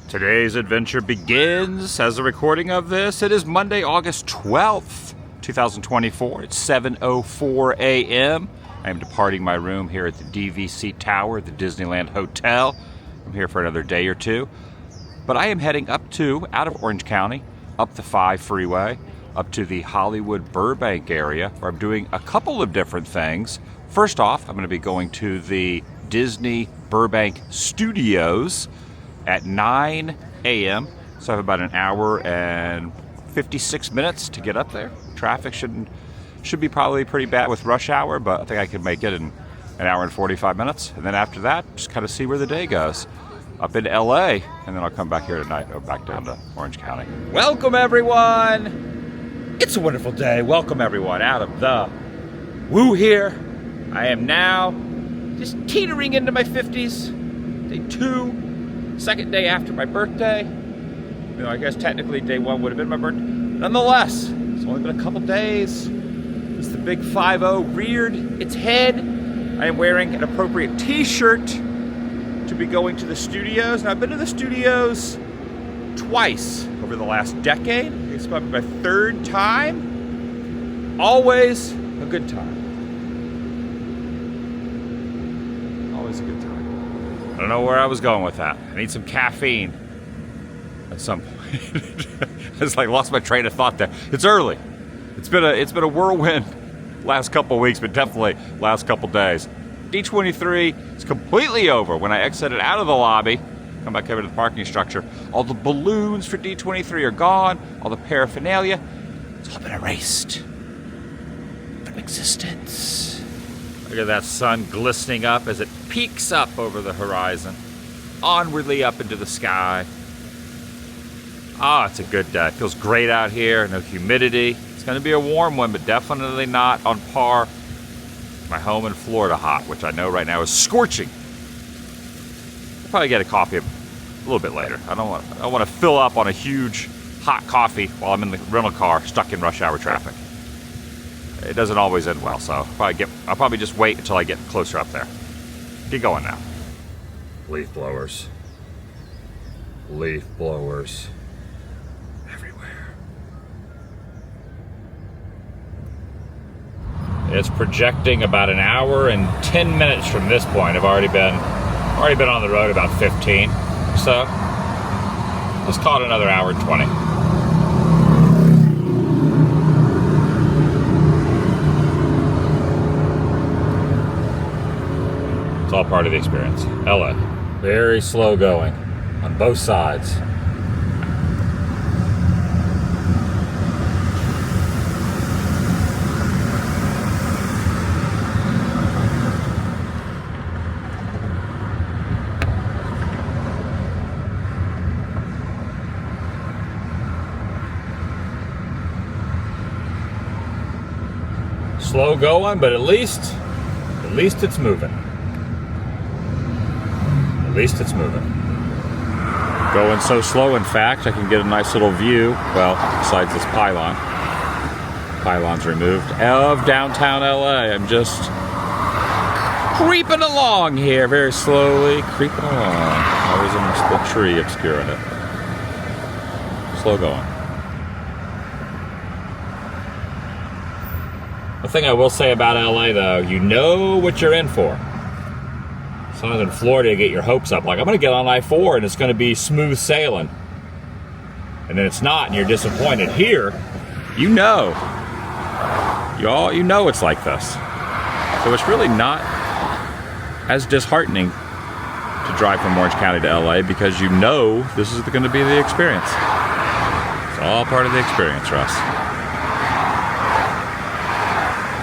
Today's adventure begins as a recording of this. It is Monday, August 12th, 2024. It's 7:04 a.m. I am departing my room here at the DVC Tower, the Disneyland Hotel. I'm here for another day or two. But I am heading out of Orange County, up the 5 freeway, up to the Hollywood Burbank area, where I'm doing a couple of different things. First off, I'm going to be going to the Disney Burbank Studios at 9 a.m. So I have about an hour and 56 minutes to get up there. Traffic should be probably pretty bad with rush hour, but I think I can make it in an hour and 45 minutes. And then after that, just kind of see where the day goes. Up into LA, and then I'll come back here tonight, or back down to Orange County. Welcome everyone! It's a wonderful day. Welcome everyone out of the Woo here. I am now just teetering into my 50s. Day 2. Second day after my birthday. You know, I guess technically day 1 would have been my birthday. Nonetheless, it's only been a couple days. It's the big 5-0 reared its head. I am wearing an appropriate t-shirt to be going to the studios. Now, I've been to the studios twice over the last decade. It's about my 3rd time. Always a good time. Always a good time. I don't know where I was going with that. I need some caffeine at some point. I just lost my train of thought there. It's early. It's been a whirlwind last couple of weeks, but definitely last couple days. D23 is completely over. When I exited out of the lobby, come back over to the parking structure, all the balloons for D23 are gone. All the paraphernalia, it's all been erased from existence. Look at that sun glistening up as it peaks up over the horizon, onwardly up into the sky. Ah, it's a good day. It feels great out here, no humidity. It's going to be a warm one, but definitely not on par with my home in Florida hot, which I know right now is scorching. I'll probably get a coffee a little bit later. I don't want to fill up on a huge hot coffee while I'm in the rental car stuck in rush hour traffic. It doesn't always end well, so I'll probably just wait until I get closer up there. Get going now. Leaf blowers. Leaf blowers. Everywhere. It's projecting about an hour and 10 minutes from this point. I've already been on the road about 15. So let's call it another hour and 20. It's all part of the experience. LA. Very slow going on both sides. Slow going, but at least it's moving. At least it's moving. Going so slow, in fact, I can get a nice little view, well, besides this pylon. Pylon's removed, of downtown LA. I'm just creeping along here, very slowly, creeping along. Always in the tree obscuring it. Slow going. The thing I will say about LA, though, you know what you're in for. Sometimes in Florida, you get your hopes up. Like, I'm going to get on I-4 and it's going to be smooth sailing. And then it's not, and you're disappointed. Here, you know. You know it's like this. So it's really not as disheartening to drive from Orange County to LA because you know this is going to be the experience. It's all part of the experience, Russ.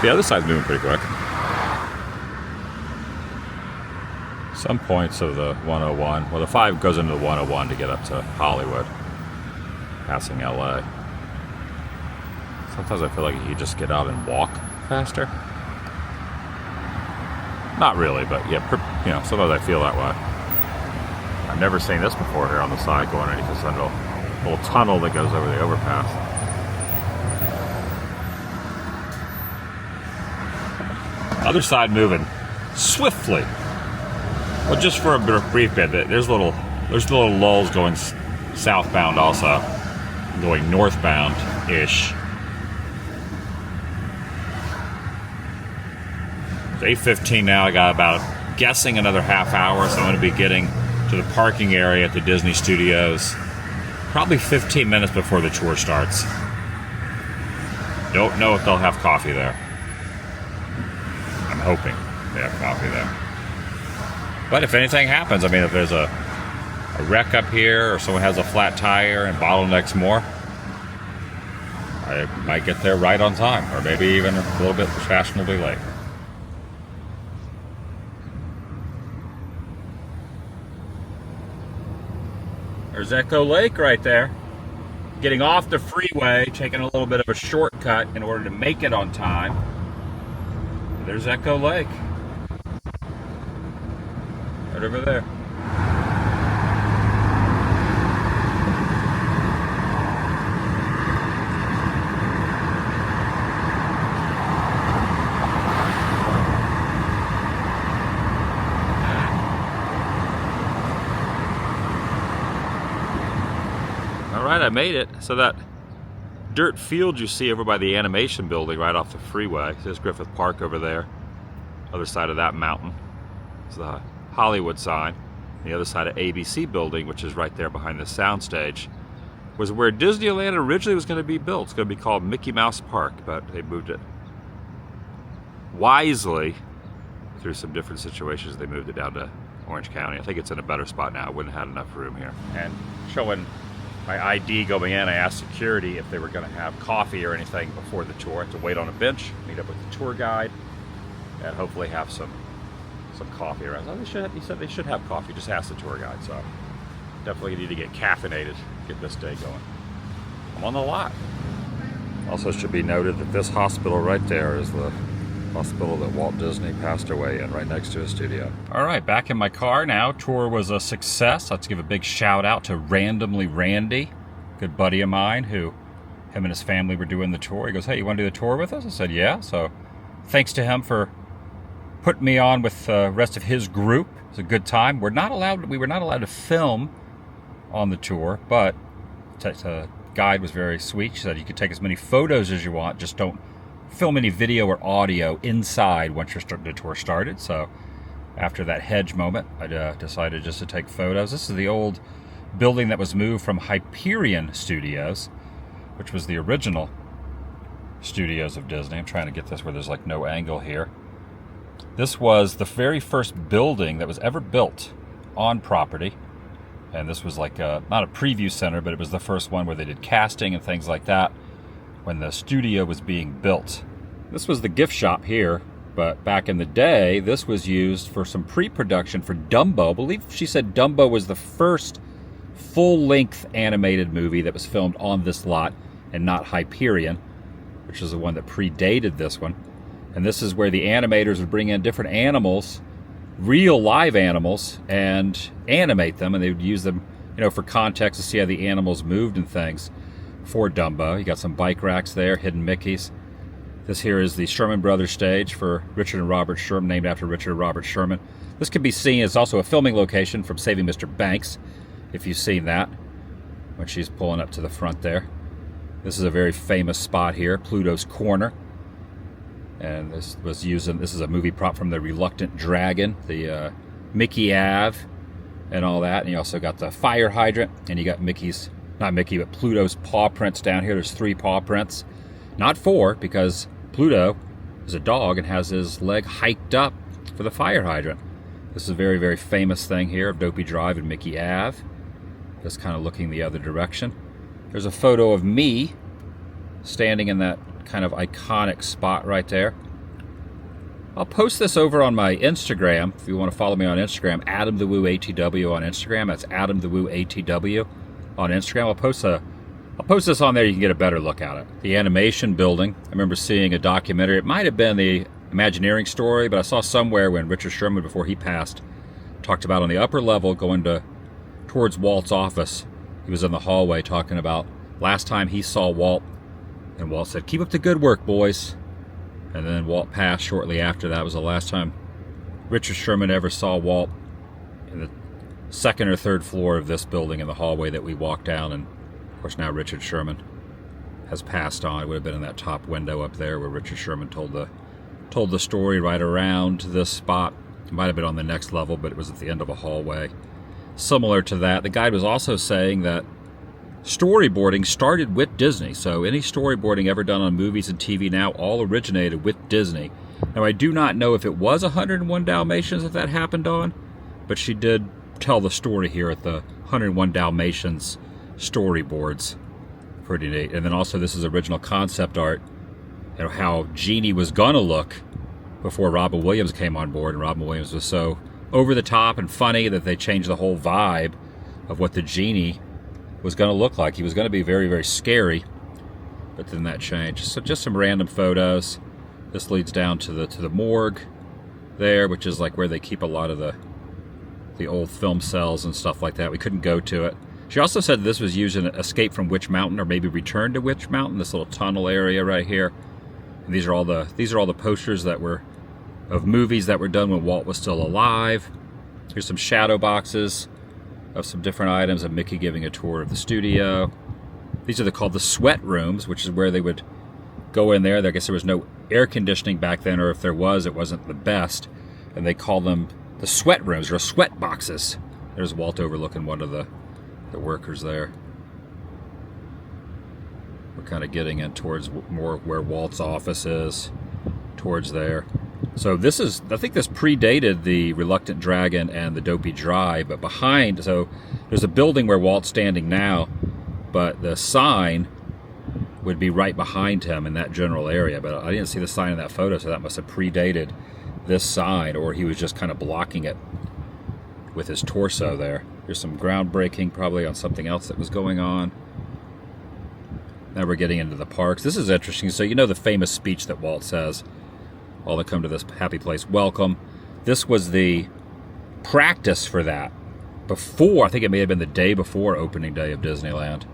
The other side's moving pretty quick. Some points of the 101. Well, the 5 goes into the 101 to get up to Hollywood, passing LA. Sometimes I feel like you just get out and walk faster. Not really, but yeah, sometimes I feel that way. I've never seen this before here on the side going underneath this little tunnel that goes over the overpass. Other side moving swiftly. Well, just for a brief bit, there's a little There's the little lulls going southbound also, going northbound-ish. It's 8:15 now. I got about, guessing, another half hour, so I'm going to be getting to the parking area at the Disney Studios probably 15 minutes before the tour starts. Don't know if they'll have coffee there. I'm hoping they have coffee there. But if anything happens, I mean, if there's a wreck up here or someone has a flat tire and bottlenecks more, I might get there right on time, or maybe even a little bit fashionably late. There's Echo Lake right there. Getting off the freeway, taking a little bit of a shortcut in order to make it on time. There's Echo Lake. Right over there. Alright, I made it. So that dirt field you see over by the animation building right off the freeway. There's Griffith Park over there. Other side of that mountain. It's the Hollywood sign. The other side of ABC building, which is right there behind the soundstage, was where Disneyland originally was going to be built. It's going to be called Mickey Mouse Park, but they moved it wisely through some different situations. They moved it down to Orange County. I think it's in a better spot now. It wouldn't have had enough room here. And showing my ID going in, I asked security if they were going to have coffee or anything before the tour. I had to wait on a bench, meet up with the tour guide, and hopefully have some coffee around. Oh, he said they should have coffee. Just ask the tour guide. So definitely need to get caffeinated, get this day going. I'm on the lot. Also should be noted that this hospital right there is the hospital that Walt Disney passed away in, right next to his studio. All right, back in my car now. Tour was a success. Let's give a big shout out to Randomly Randy, good buddy of mine, who him and his family were doing the tour. He goes, hey, you want to do the tour with us? I said, yeah. So thanks to him for putting me on with the rest of his group. It was a good time. We were not allowed to film on the tour, but the guide was very sweet. She said you could take as many photos as you want, just don't film any video or audio inside once the tour started. So after that hedge moment, I decided just to take photos. This is the old building that was moved from Hyperion Studios, which was the original studios of Disney. I'm trying to get this where there's like no angle here. This was the very first building that was ever built on property. And this was like not a preview center, but it was the first one where they did casting and things like that when the studio was being built. This was the gift shop here, but back in the day, this was used for some pre-production for Dumbo. I believe she said Dumbo was the first full-length animated movie that was filmed on this lot and not Hyperion, which is the one that predated this one. And this is where the animators would bring in different animals, real live animals, and animate them, and they would use them, for context to see how the animals moved and things for Dumbo. You got some bike racks there, hidden Mickeys. This here is the Sherman Brothers stage for Richard and Robert Sherman, named after Richard and Robert Sherman. This can be seen as also a filming location from Saving Mr. Banks, if you've seen that, when she's pulling up to the front there. This is a very famous spot here, Pluto's Corner. And this is a movie prop from The Reluctant Dragon, the Mickey Ave, and all that. And you also got the fire hydrant, and you got but Pluto's paw prints down here. There's 3 paw prints, not 4, because Pluto is a dog and has his leg hiked up for the fire hydrant. This is a very, very famous thing here of Dopey Drive and Mickey Ave, just kind of looking the other direction. There's a photo of me standing in that kind of iconic spot right there. I'll post this over on my Instagram if you want to follow me on Instagram, AdamTheWooATW on Instagram. That's AdamTheWooATW on Instagram. I'll post this on there. You can get a better look at it. The animation building. I remember seeing a documentary. It might have been the Imagineering story, but I saw somewhere when Richard Sherman, before he passed, talked about on the upper level going towards Walt's office. He was in the hallway talking about last time he saw Walt, and Walt said, "Keep up the good work, boys." And then Walt passed shortly after that. Was the last time Richard Sherman ever saw Walt. And second or third floor of this building in the hallway that we walked down. And of course now Richard Sherman has passed on. It would have been in that top window up there where Richard Sherman told the story, right around this spot. It might have been on the next level, but it was at the end of a hallway. Similar to that, the guide was also saying that storyboarding started with Disney. So any storyboarding ever done on movies and TV now all originated with Disney. Now, I do not know if it was 101 Dalmatians that happened on, but she did tell the story here at the 101 Dalmatians storyboards. Pretty neat. And then also this is original concept art, you know, how Genie was gonna look before Robin Williams came on board. And Robin Williams was so over the top and funny that they changed the whole vibe of what the Genie was going to look like. He was going to be very, very scary, but then that changed. So just some random photos. This leads down to the morgue there, which is like where they keep a lot of the old film cells and stuff like that. We couldn't go to it. She also said this was used in Escape from Witch Mountain, or maybe Return to Witch Mountain. This little tunnel area right here. And these are all the posters that were of movies that were done when Walt was still alive. Here's some shadow boxes of some different items of Mickey giving a tour of the studio. These are called the sweat rooms, which is where they would go in there. I guess there was no air conditioning back then, or if there was, it wasn't the best. And they call them the sweat rooms, or sweat boxes. There's Walt overlooking one of the workers there. We're kind of getting in towards more where Walt's office is, towards there. So this is, I think this predated the Reluctant Dragon and the Dopey Drive, but behind, so there's a building where Walt's standing now, but the sign would be right behind him in that general area. But I didn't see the sign in that photo, so that must have predated this sign, or he was just kind of blocking it with his torso there. There's some groundbreaking probably on something else that was going on. Now we're getting into the parks. This is interesting. So you know the famous speech that Walt says, all that come to this happy place, welcome. This was the practice for that before, I think it may have been the day before opening day of Disneyland.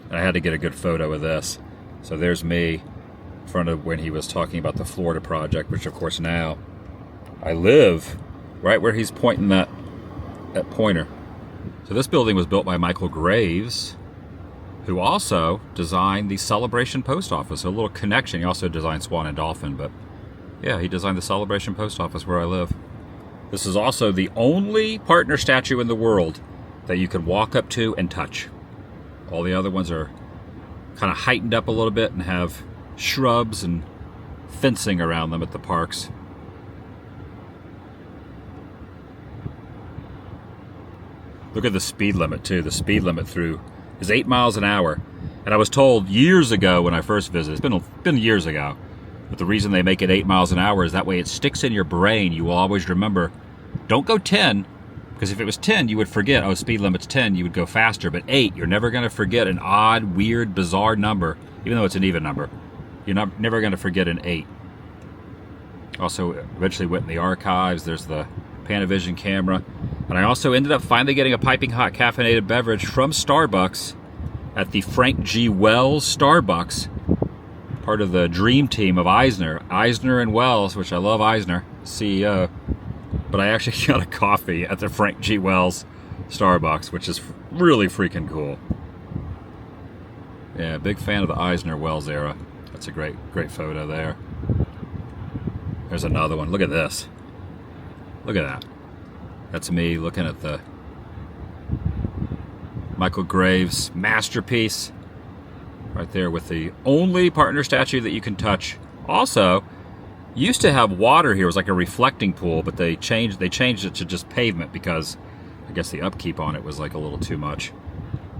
And I had to get a good photo of this. So there's me in front of when he was talking about the Florida project, which of course now I live right where he's pointing that pointer. So this building was built by Michael Graves, who also designed the Celebration Post Office. A little connection. He also designed Swan and Dolphin, but yeah, he designed the Celebration Post Office where I live. This is also the only partner statue in the world that you can walk up to and touch. All the other ones are kind of heightened up a little bit and have shrubs and fencing around them at the parks. Look at the speed limit too. The speed limit through is 8 miles an hour. And I was told years ago when I first visited, it's been years ago, but the reason they make it 8 miles an hour is that way it sticks in your brain. You will always remember, don't go 10, because if it was 10, you would forget, oh, speed limit's 10, you would go faster. But 8, you're never going to forget an odd, weird, bizarre number, even though it's an even number. You're never going to forget an 8. Also, eventually went in the archives. There's the Panavision camera. And I also ended up finally getting a piping hot caffeinated beverage from Starbucks at the Frank G. Wells Starbucks, part of the dream team of Eisner and Wells, which I love Eisner, CEO. But I actually got a coffee at the Frank G. Wells Starbucks, which is really freaking cool. Yeah, big fan of the Eisner-Wells era. That's a great photo there. There's another one. Look at this. Look at that. That's me looking at the Michael Graves masterpiece right there with the only partner statue that you can touch. Also, used to have water here. It was like a reflecting pool, but they changed it to just pavement because I guess the upkeep on it was like a little too much.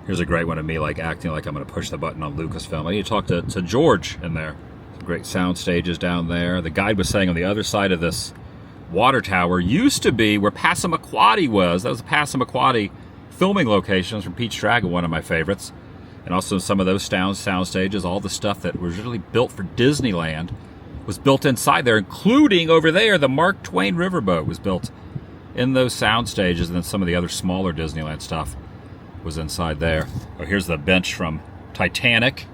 Here's a great one of me like acting like I'm going to push the button on Lucasfilm. I need to talk to George in there. Some great sound stages down there. The guide was saying on the other side of this water tower used to be where Passamaquoddy was. That was the Passamaquoddy filming locations from Pete's Dragon, one of my favorites. And also some of those sound stages, all the stuff that was really built for Disneyland was built inside there, including over there, the Mark Twain riverboat was built in those sound stages, and then some of the other smaller Disneyland stuff was inside there. Oh, here's the bench from Titanic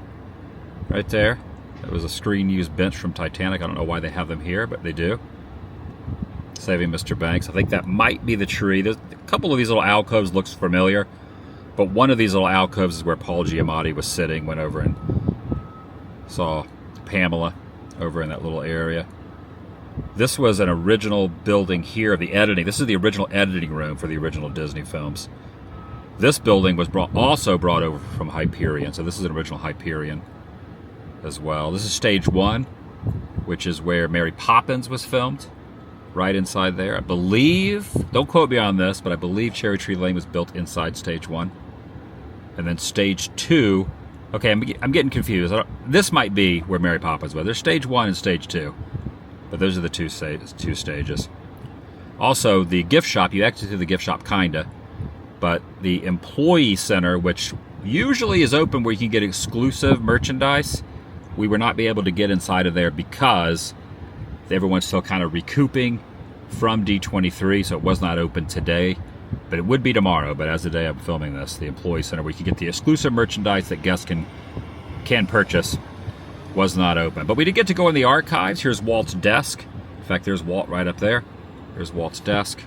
right there. That was a screen-used bench from Titanic. I don't know why they have them here, but they do. Saving Mr. Banks. I think that might be the tree. There's a couple of these little alcoves looks familiar, but one of these little alcoves is where Paul Giamatti was sitting. Went over and saw Pamela over in that little area. This was an original building here of the editing. This is the original editing room for the original Disney films. This building was also brought over from Hyperion, so this is an original Hyperion as well. This is stage 1, which is where Mary Poppins was filmed, right inside there. I believe, don't quote me on this, but I believe Cherry Tree Lane was built inside stage 1. And then stage 2, okay, I'm getting confused. This might be where Mary Poppins was. There's stage 1 and stage 2, but those are the two stages. Also, the gift shop, you exit through the gift shop, kinda, but the employee center, which usually is open where you can get exclusive merchandise, we were not be able to get inside of there because everyone's still kind of recouping from D23, so it was not open today, but it would be tomorrow. But as the day I'm filming this, the employee center where you can get the exclusive merchandise that guests can purchase was not open. But we did get to go in the archives. Here's Walt's desk. In fact, there's Walt right up there. There's Walt's desk.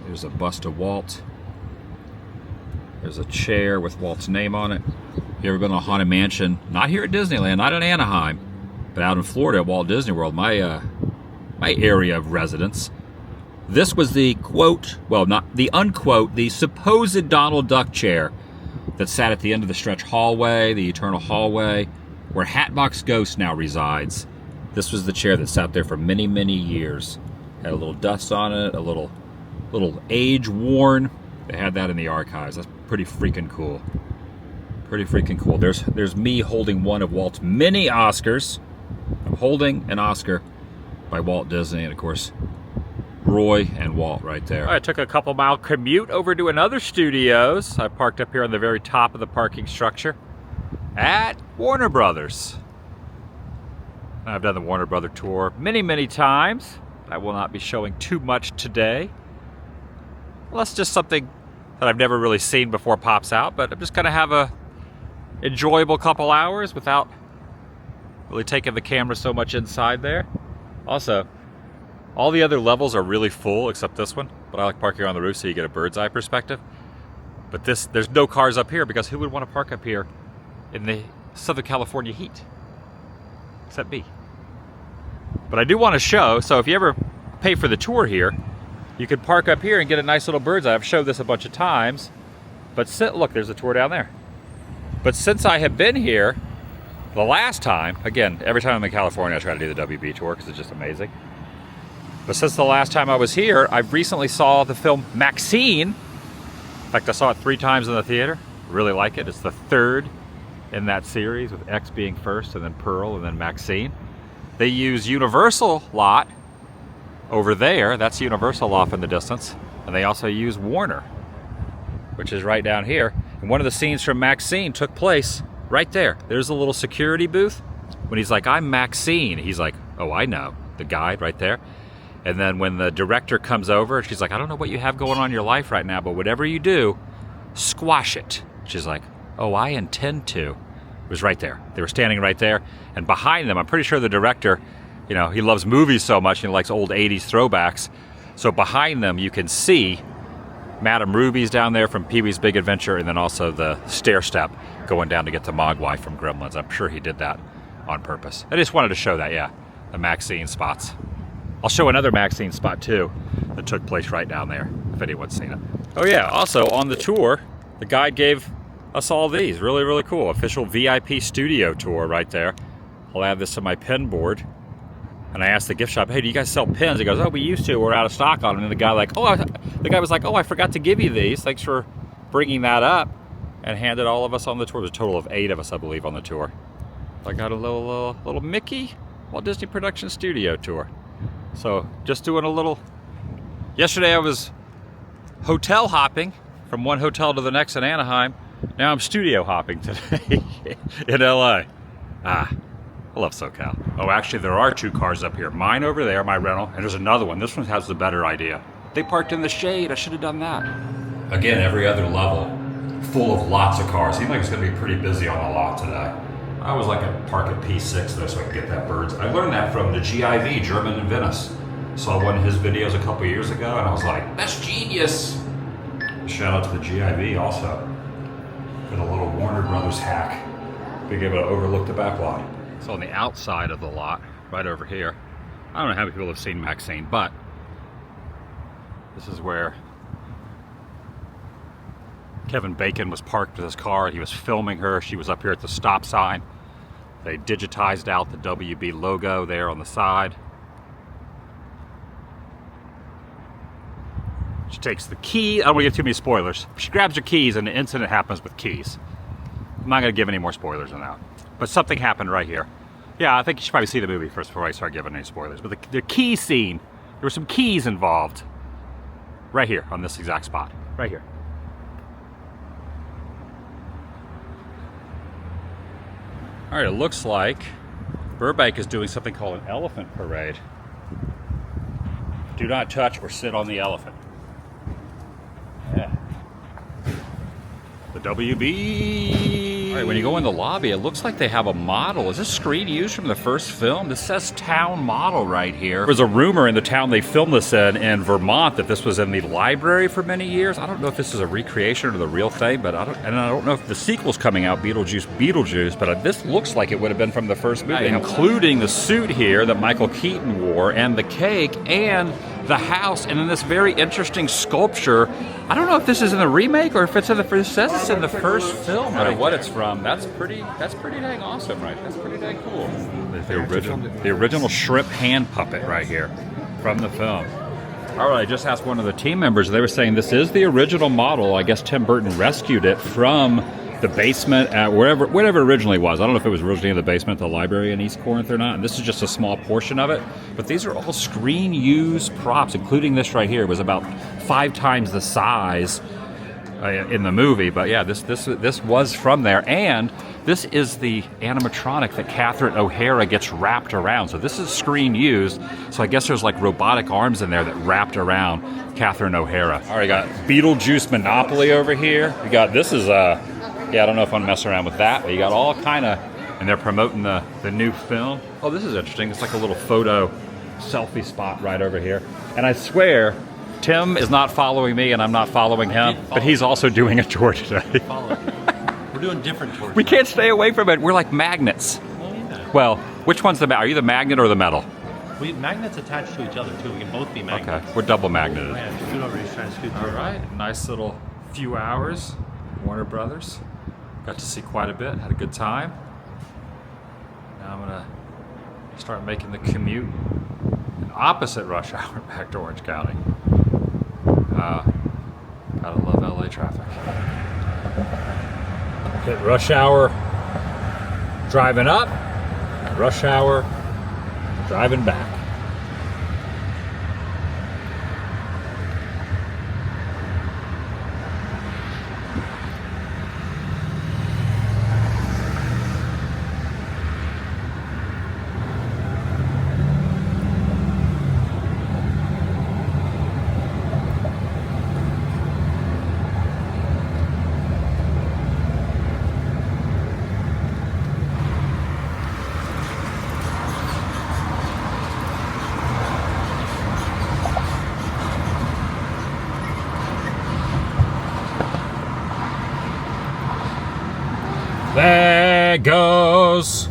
There's a bust of Walt. There's a chair with Walt's name on it. You ever been on a Haunted Mansion? Not here at Disneyland, not in Anaheim, but out in Florida at Walt Disney World, my area of residence. This was the quote, well, not the unquote, the supposed Donald Duck chair that sat at the end of the stretch hallway, the eternal hallway, where Hatbox Ghost now resides. This was the chair that sat there for many, many years. Had a little dust on it, a little age worn. They had that in the archives. That's pretty freaking cool. Pretty freaking cool. There's me holding one of Walt's many Oscars. I'm holding an Oscar by Walt Disney, and of course, Roy and Walt right there. I took a couple mile commute over to another studios. I parked up here on the very top of the parking structure at Warner Brothers. I've done the Warner Brother tour many, many times. I will not be showing too much today. Unless just something that I've never really seen before pops out, but I'm just gonna have a enjoyable couple hours without really taking the camera so much inside there. Also, all the other levels are really full except this one, but I like parking on the roof so you get a bird's eye perspective. But there's no cars up here because who would want to park up here in the Southern California heat? Except me. But I do want to show, so if you ever pay for the tour here, you could park up here and get a nice little bird's eye. I've showed this a bunch of times, but look, there's a tour down there. But since I have been here, the last time, again, every time I'm in California, I try to do the WB tour because it's just amazing. But since the last time I was here, I've recently saw the film Maxine. In fact, I saw it 3 times in the theater. Really like it. It's the 3rd in that series, with X being first, and then Pearl, and then Maxine. They use Universal lot over there. That's Universal off in the distance. And they also use Warner, which is right down here. And one of the scenes from Maxine took place right there. There's a little security booth. When he's like, "I'm Maxine," he's like, "Oh, I know." The guide right there. And then when the director comes over, she's like, "I don't know what you have going on in your life right now, but whatever you do, squash it." She's like, "Oh, I intend to." It was right there. They were standing right there. And behind them, I'm pretty sure the director, you know, he loves movies so much, he likes old 80s throwbacks. So behind them, you can see Madame Ruby's down there from Pee-wee's Big Adventure, and then also the stair step going down to get to Mogwai from Gremlins. I'm sure he did that on purpose. I just wanted to show that, yeah, the Maxine spots. I'll show another Maxine spot too that took place right down there, if anyone's seen it. Oh yeah, also on the tour, the guide gave us all these. Really, really cool. Official VIP studio tour right there. I'll add this to my pin board. And I asked the gift shop, "Hey, do you guys sell pins?" He goes, "Oh, we used to. We're out of stock on them." And the guy was like, "Oh, I forgot to give you these. Thanks for bringing that up." And handed all of us on the tour. There's a total of 8 of us, I believe, on the tour. I got a little Mickey Walt Disney Production Studio tour. So just doing a little. Yesterday I was hotel hopping from one hotel to the next in Anaheim. Now I'm studio hopping today in LA. I love SoCal. Oh, actually, there are 2 cars up here. Mine over there, my rental, and there's another one. This one has the better idea. They parked in the shade. I should have done that. Again, every other level, full of lots of cars. Seems like it's going to be pretty busy on the lot today. I always like to park at P6 though, so I can get that birds. I learned that from the GIV, German in Venice. Saw one of his videos a couple years ago, and I was like, that's genius. Shout out to the GIV also for the little Warner Brothers hack, being able to overlook the back lot. So on the outside of the lot, right over here, I don't know how many people have seen Maxine, but this is where Kevin Bacon was parked with his car. He was filming her. She was up here at the stop sign. They digitized out the WB logo there on the side. She takes the key. I don't want to give too many spoilers. She grabs her keys and an incident happens with keys. I'm not going to give any more spoilers than that. But something happened right here. Yeah, I think you should probably see the movie first before I start giving any spoilers. But the key scene, there were some keys involved. Right here on this exact spot. Right here. All right, it looks like Burbank is doing something called an elephant parade. Do not touch or sit on the elephant. Yeah. The WB. All right, when you go in the lobby, it looks like they have a model. Is this screen used from the first film? This says town model right here. There was a rumor in the town they filmed this in Vermont, that this was in the library for many years. I don't know if this is a recreation or the real thing, but I don't know if the sequel's coming out, Beetlejuice, but this looks like it would have been from the first movie, including the suit here that Michael Keaton wore, and the cake, and the house, and then this very interesting sculpture. I don't know if this is in the remake or if it's in the first. It says it's in the first film. I don't know what it's from. That's pretty dang awesome, right? That's pretty dang cool. The original shrimp hand puppet right here from the film. All right, I just asked one of the team members. They were saying this is the original model. I guess Tim Burton rescued it from the basement at whatever it originally was. I don't know if it was originally in the basement at the library in East Corinth or not. And this is just a small portion of it. But these are all screen used props, including this right here. It was about 5 times the size in the movie. But yeah, this was from there. And this is the animatronic that Catherine O'Hara gets wrapped around. So this is screen used. So I guess there's like robotic arms in there that wrapped around Catherine O'Hara. All right, you got Beetlejuice Monopoly over here. You got, this is yeah, I don't know if I'm messing around with that, but you got all kind of, and they're promoting the new film. Oh, this is interesting. It's like a little photo selfie spot right over here. And I swear, Tim is not following me and I'm not following him, but he's also doing a tour today. We're doing different tours. We can't stay away from it. We're like magnets. Oh, yeah. Well, which one's the, are you the magnet or the metal? Magnets attached to each other too. We can both be magnets. Okay, we're double magneted. Yeah, scoot over. He's trying to scoot through. All right, nice little few hours. Warner Brothers. Got to see quite a bit, had a good time. Now I'm gonna start making the commute in opposite rush hour back to Orange County. Gotta love LA traffic. Hit rush hour driving up, rush hour driving back. There goes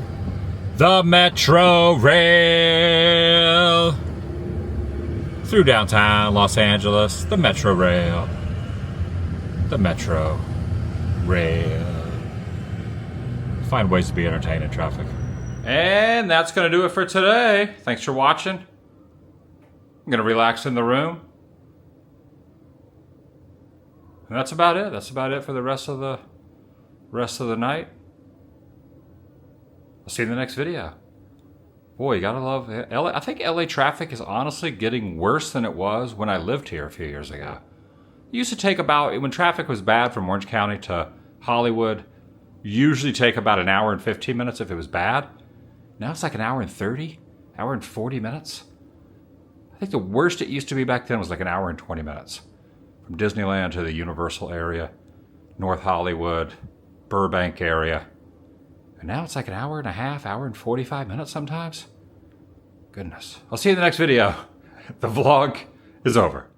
the Metro Rail through downtown Los Angeles. The Metro Rail. The Metro Rail. Find ways to be entertained in traffic. And that's going to do it for today. Thanks for watching. I'm going to relax in the room. And that's about it. That's about it for the rest of the night. I'll see you in the next video. Boy, you gotta love LA. I think LA traffic is honestly getting worse than it was when I lived here a few years ago. It used to take about, when traffic was bad from Orange County to Hollywood, usually take about an hour and 15 minutes if it was bad. Now it's like an hour and 30, hour and 40 minutes. I think the worst it used to be back then was like an hour and 20 minutes. From Disneyland to the Universal area, North Hollywood, Burbank area. And now it's like an hour and a half, hour and 45 minutes sometimes. Goodness. I'll see you in the next video. The vlog is over.